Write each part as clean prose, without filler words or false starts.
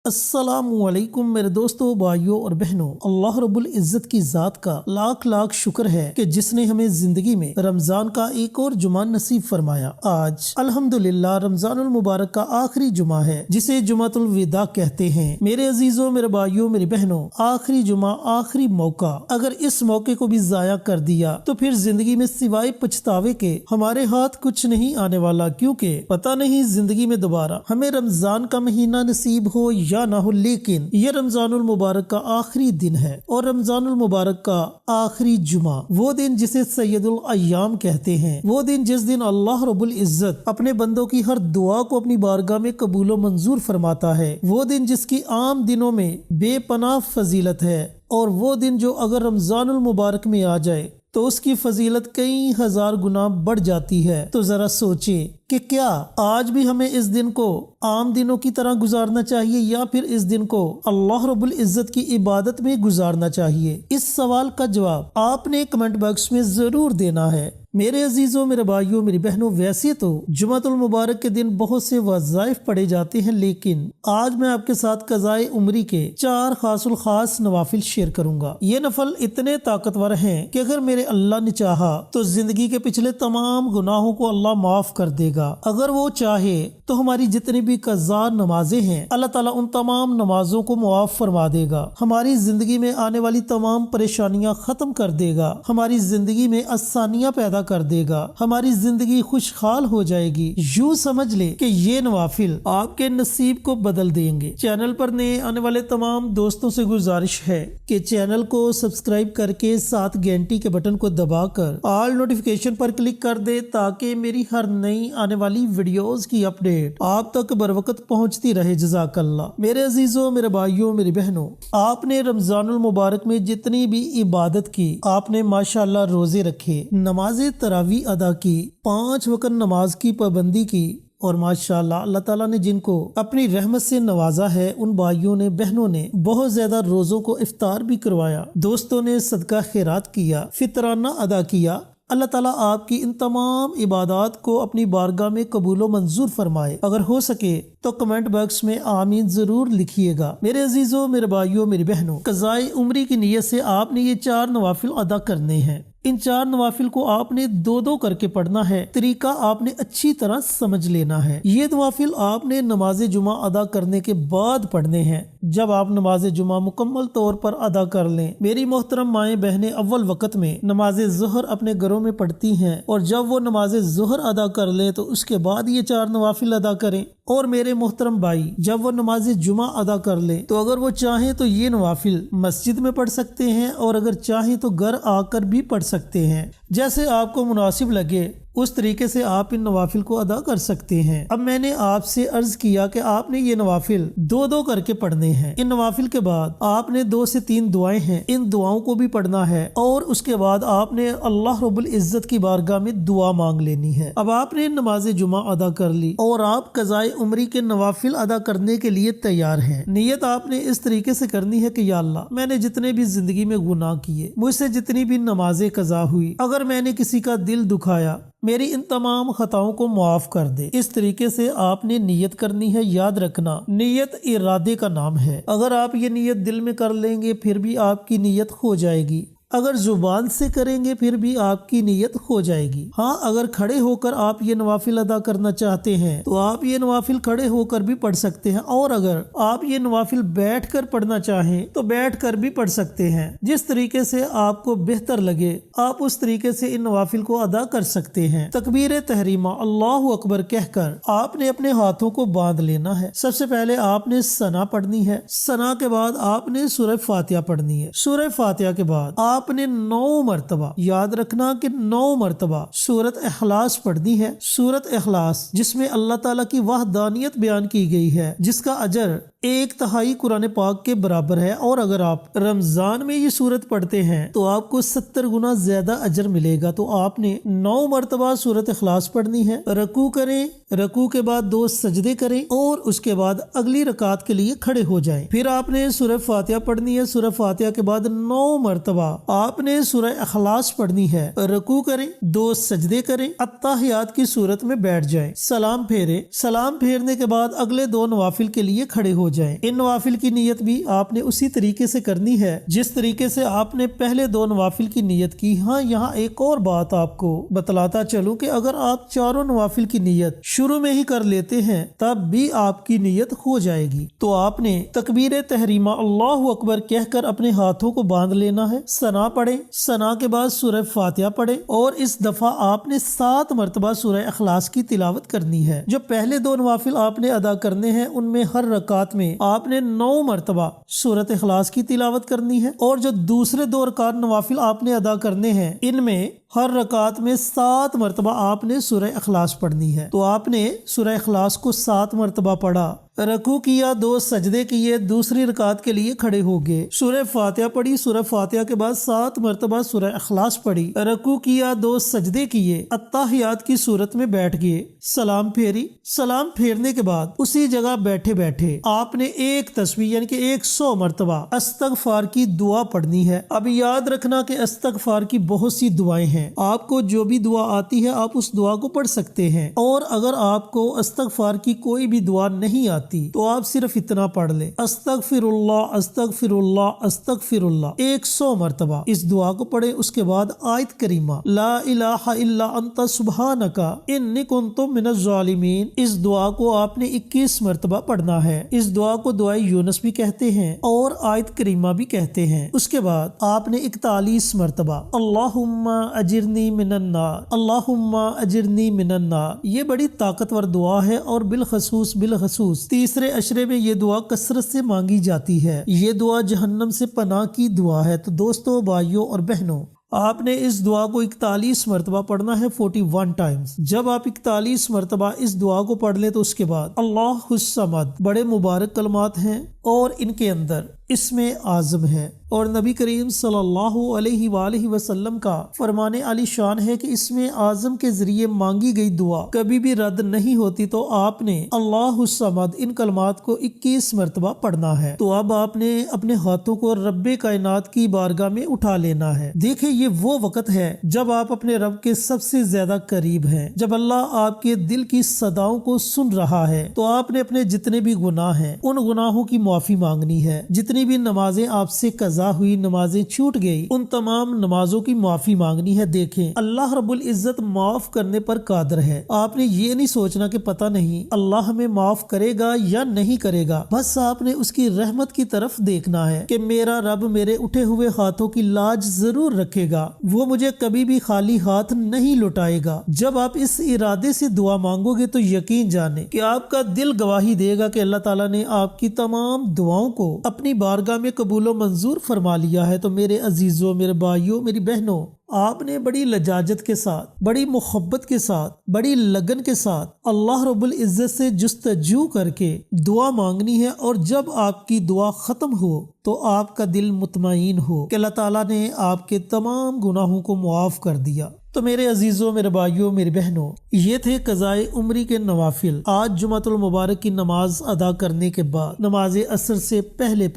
अस्सलामुअलैकुम मेरे दोस्तों, भाइयों और बहनों। अल्लाह रब्बुल इज़्ज़त की ज़ात का लाख लाख शुक्र है कि जिसने हमें जिंदगी में रमजान का एक और जुमा नसीब फरमाया। आज अल्हम्दुलिल्लाह रमजानुल मुबारक का आखिरी जुमा है, जिसे जुमातुल विदा कहते हैं। मेरे अजीजों, मेरे भाइयों, मेरी बहनों, आखिरी जुमा, आखिरी मौका, अगर इस मौके को भी जाया कर दिया तो फिर जिंदगी में सिवाय पछतावे के हमारे हाथ कुछ नहीं आने वाला, क्योंकि पता नहीं जिंदगी में दोबारा हमें रमजान का महीना नसीब हो या ना हो। लेकिन ये रमजानुल मुबारक का आखिरी दिन है और रमजानुल मुबारक का आखिरी जुमा, वो दिन जिसे सैयदुल अय्याम कहते हैं, वो दिन जिस दिन अल्लाह रब्बुल इज़्ज़त अपने बंदों की हर दुआ को अपनी बारगाह में कबूलो मंजूर फरमाता है, वो दिन जिसकी आम दिनों में बेपनाह फजीलत है, और वो दिन जो अगर रमजानुल मुबारक में आ जाए तो उसकी फजीलत कई हजार गुना बढ़ जाती है। तो जरा सोचें कि क्या आज भी हमें इस दिन को आम दिनों की तरह गुजारना चाहिए या फिर इस दिन को अल्लाह रब्बुल इज़्ज़त की इबादत में गुजारना चाहिए। इस सवाल का जवाब आपने कमेंट बॉक्स में जरूर देना है। मेरे अजीजों, मेरे भाइयों, मेरी बहनों, वैसे तो जुमातुल मुबारक के दिन बहुत से वज़ाइफ पढ़े जाते हैं, लेकिन आज मैं आपके साथ कज़ाए उम्री के 4 खासुल खास नवाफिल शेयर करूंगा। ये नफल इतने ताकतवर हैं कि अगर मेरे अल्लाह ने चाहा तो जिंदगी के पिछले तमाम गुनाहों को अल्लाह माफ कर देगा। अगर वो चाहे तो हमारी जितनी भी कज़ा नमाजें हैं, अल्लाह ताला उन तमाम नमाजों को मुआफ फरमा देगा। हमारी जिंदगी में आने वाली तमाम परेशानियां खत्म कर देगा, हमारी जिंदगी में आसानियां पैदा कर देगा, हमारी जिंदगी खुशहाल हो जाएगी। यूं समझ ले कि ये नवाफिल आपके नसीब को बदल देंगे। चैनल पर नए आने वाले तमाम दोस्तों से गुजारिश है कि चैनल को सब्सक्राइब करके साथ घंटी के बटन को दबाकर ऑल नोटिफिकेशन पर क्लिक कर दे, ताकि मेरी हर नई आने वाली वीडियोस की अपडेट आप तक बरवकत पहुंचती रहे। जज़ाकल्लाह। मेरे अजीजों, मेरे भाइयों, मेरी बहनों, आपने रमजानुल मुबारक में जितनी भी इबादत की, आपने माशाअल्लाह रोजे रखे, नमाज़े तरावी अदा की, 5 वक्त नमाज की पाबंदी की, और माशाअल्लाह अल्लाह ताला ने जिनको अपनी रहमत से नवाजा है, उन भाइयों ने, बहनों ने बहुत ज्यादा रोजों को इफ्तार भी करवाया, दोस्तों ने सदका खैरात किया, फितराना अदा किया। अल्लाह ताला आपकी इन तमाम इबादत को अपनी बारगाह में कबूलो मंजूर फरमाए। अगर हो सके तो कमेंट बॉक्स में आमीन जरूर लिखिएगा। मेरे अजीजों, मेरे भाइयों, मेरी बहनों, कज़ाए उम्री की नीयत से आपने ये 4 नवाफिल अदा करने हैं। इन 4 नवाफिल को आपने 2-2 करके पढ़ना है। तरीका आपने अच्छी तरह समझ लेना है। ये नवाफिल आपने नमाज जुमा अदा करने के बाद पढ़ने हैं। जब आप नमाज जुमा मुकम्मल तौर पर अदा कर लें, मेरी मोहतरम माएँ बहनें अव्वल वक्त में नमाज ज़ोहर अपने घरों में पढ़ती हैं, और जब वो नमाज ज़ोहर अदा कर लें तो उसके बाद ये 4 नवाफिल अदा करें। और मेरे मोहतरम भाई, जब वो नमाज जुमा अदा कर ले तो अगर वो चाहें तो ये नवाफिल मस्जिद में पढ़ सकते हैं, और अगर चाहें तो घर आकर भी पढ़ सकते हैं। जैसे आपको मुनासिब लगे उस तरीके से आप इन नवाफिल को अदा कर सकते हैं। अब मैंने आपसे अर्ज किया कि आपने ये नवाफिल 2-2 करके पढ़ने हैं। इन नवाफिल के बाद आपने 2 से 3 दुआएं हैं, इन दुआओं को भी पढ़ना है, और उसके बाद आपने अल्लाह रब्बुल इज़्ज़त की बारगाह में दुआ मांग लेनी है। अब आपने नमाज जुमा अदा कर ली और आप कज़ाए उम्री के नवाफिल अदा करने के लिए तैयार हैं। नियत आपने इस तरीके से करनी है कि या अल्लाह, मैंने जितने भी जिंदगी में गुनाह किए, मुझसे जितनी भी नमाजें कज़ा हुई, अगर मैंने किसी का दिल दुखाया, मेरी इन तमाम खताओं को माफ कर दे। इस तरीके से आपने नियत करनी है। याद रखना, नियत इरादे का नाम है। अगर आप ये नियत दिल में कर लेंगे फिर भी आपकी नियत हो जाएगी, अगर जुबान से करेंगे फिर भी आपकी नियत हो जाएगी। हाँ, अगर खड़े होकर आप ये नवाफिल अदा करना चाहते हैं तो आप ये नवाफिल खड़े होकर भी पढ़ सकते हैं, और अगर आप ये नवाफिल बैठकर पढ़ना चाहें तो बैठकर भी पढ़ सकते हैं। जिस तरीके से आपको बेहतर लगे आप उस तरीके से इन नवाफिल को अदा कर सकते हैं। तकबीर तहरीमा अल्लाहु अकबर कहकर आपने अपने हाथों को बांध लेना है। सबसे पहले आपने सना पढ़नी है। सना के बाद आपने सूरह फातिहा पढ़नी है। सूरह फातिहा के बाद आपने 9 मरतबा, याद रखना कि 9 मरतबा सूरत इखलास पढ़नी है। सूरत इखलास जिसमें अल्लाह ताला की वहदानियत बयान की गई है, जिसका अजर 1/3 कुरान पाक के बराबर है, और अगर आप रमजान में ये सूरत पढ़ते हैं तो आपको 70 गुना ज्यादा अजर मिलेगा। तो आपने 9 मरतबा सूरत इखलास पढ़नी है। रकू करें, रकू के बाद 2 सजदे करें, और उसके बाद अगली रकात के लिए खड़े हो जाएं। फिर आपने सूरह फातिहा पढ़नी है। सूरह फातिहा के बाद 9 मरतबा آپ نے سورہ اخلاص پڑھنی ہے، رکوع کریں، 2 سجدے کریں، التحیات کی صورت میں بیٹھ جائیں، سلام پھیریں، سلام پھیرنے کے بعد اگلے 2 نوافل کے لیے کھڑے ہو جائیں۔ ان نوافل کی نیت بھی آپ نے اسی طریقے سے کرنی ہے جس طریقے سے آپ نے پہلے 2 نوافل کی نیت کی۔ ہاں یہاں ایک اور بات آپ کو بتلاتا چلوں کہ اگر آپ چاروں نوافل کی نیت شروع میں ہی کر لیتے ہیں تب بھی آپ کی نیت ہو جائے گی۔ تو آپ نے تکبیر تحریمہ اللہ اکبر کہہ کر اپنے ہاتھوں کو باندھ لینا ہے، ثنا پڑھیں، ثنا کے بعد سورہ فاتحہ پڑھیں اور اس دفعہ آپ نے 7 مرتبہ سورہ اخلاص کی تلاوت کرنی ہے۔ جو پہلے 2 نوافل آپ نے ادا کرنے ہیں ان میں ہر رکعت میں آپ نے 9 مرتبہ سورۃ اخلاص کی تلاوت کرنی ہے، اور جو دوسرے 2 رکعت نوافل آپ نے ادا کرنے ہیں ان میں ہر رکعت میں 7 مرتبہ آپ نے سورہ اخلاص پڑھنی ہے۔ تو آپ نے سورہ اخلاص کو 7 مرتبہ پڑھا، رکوع کیا، 2 سجدے کیے، دوسری رکعت کے لیے کھڑے ہو گئے، سورہ فاتحہ پڑھی، سورہ فاتحہ کے بعد 7 مرتبہ سورہ اخلاص پڑھی، رکوع کیا، 2 سجدے کیے، التحیات کی صورت میں بیٹھ گئے، سلام پھیری، سلام پھیرنے کے بعد اسی جگہ بیٹھے بیٹھے آپ نے ایک تسبیح یعنی کہ 100 مرتبہ استغفار کی دعا پڑھنی ہے۔ اب یاد رکھنا کہ استغفار کی بہت سی دعائیں ہیں، آپ کو جو بھی دعا آتی ہے آپ اس دعا کو پڑھ سکتے ہیں، اور اگر آپ کو استغفار کی کوئی بھی دعا نہیں آتی تو آپ صرف اتنا پڑھ لیں، استغفر اللہ استغفر اللہ استغفر اللہ 100 مرتبہ اس دعا کو پڑھیں۔ اس کے بعد آیت کریمہ لا الہ الا انت سبحانک انی کنت من الظالمین، اس دعا کو آپ نے 21 مرتبہ پڑھنا ہے۔ اس دعا کو دعائے یونس بھی کہتے ہیں اور آیت کریمہ بھی کہتے ہیں۔ اس کے بعد آپ نے 41 مرتبہ اللہم اجرنی من النار، اللہم اجرنی من النار، یہ بڑی طاقتور دعا ہے اور بالخصوص تیسرے عشرے میں یہ دعا کثرت سے مانگی جاتی ہے۔ یہ دعا جہنم سے پناہ کی دعا ہے۔ تو دوستو، بھائیوں اور بہنوں، آپ نے اس دعا کو 41 مرتبہ پڑھنا ہے، 41 ٹائمز۔ جب آپ 41 مرتبہ اس دعا کو پڑھ لیں تو اس کے بعد اللہ الصمد، بڑے مبارک کلمات ہیں اور ان کے اندر اسم اعظم ہے، اور نبی کریم صلی اللہ علیہ وآلہ وسلم کا فرمان علی شان ہے کہ اسم اعظم کے ذریعے مانگی گئی دعا کبھی بھی رد نہیں ہوتی۔ تو آپ نے اللہ الصمد ان کلمات کو 21 مرتبہ پڑھنا ہے۔ تو اب آپ نے اپنے ہاتھوں کو رب کائنات کی بارگاہ میں اٹھا لینا ہے۔ دیکھیں یہ وہ وقت ہے جب آپ اپنے رب کے سب سے زیادہ قریب ہیں، جب اللہ آپ کے دل کی صداؤں کو سن رہا ہے۔ تو آپ نے اپنے جتنے بھی گناہ ہیں ان گناہوں کی معافی مانگنی ہے، جتنی بھی نمازیں آپ سے قضا ہوئی، نمازیں چھوٹ گئی، ان تمام نمازوں کی معافی مانگنی ہے۔ دیکھیں اللہ رب العزت معاف کرنے پر قادر ہے۔ آپ نے یہ نہیں سوچنا کہ پتہ نہیں اللہ ہمیں معاف کرے گا یا نہیں کرے گا، بس آپ نے اس کی رحمت کی طرف دیکھنا ہے کہ میرا رب میرے اٹھے ہوئے ہاتھوں کی لاج ضرور رکھے گا، وہ مجھے کبھی بھی خالی ہاتھ نہیں لوٹائے گا۔ جب آپ اس ارادے سے دعا مانگو گے تو یقین جانیں کہ آپ کا دل گواہی دے گا کہ اللہ تعالیٰ نے آپ کی تمام دعاؤں کو اپنی بارگاہ میں قبول و منظور فرما لیا ہے۔ تو میرے عزیزوں، میرے بھائیوں، میری بہنوں، آپ نے بڑی لجاجت کے ساتھ، بڑی محبت کے ساتھ، بڑی لگن کے ساتھ اللہ رب العزت سے جستجو کر کے دعا مانگنی ہے، اور جب آپ کی دعا ختم ہو تو آپ کا دل مطمئن ہو کہ اللہ تعالیٰ نے آپ کے تمام گناہوں کو معاف کر دیا۔ تو میرے عزیزوں، میرے بھائیوں، میری بہنوں، یہ تھے قضائے عمری کے نوافل۔ آج جمعۃ المبارک کی نماز ادا کرنے کے بعد نماز عصر سے پہلے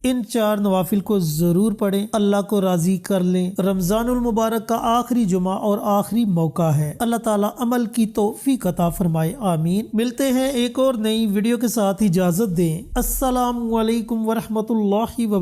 ان 4 نوافل کو ضرور پڑھیں، اللہ کو راضی کر لیں۔ رمضان المبارک کا آخری جمعہ اور آخری موقع ہے، اللہ تعالیٰ عمل کی توفیق عطا فرمائے، آمین۔ ملتے ہیں ایک اور نئی ویڈیو کے ساتھ، اجازت دیں، السلام علیکم ورحمۃ اللہ وبرکاتہ۔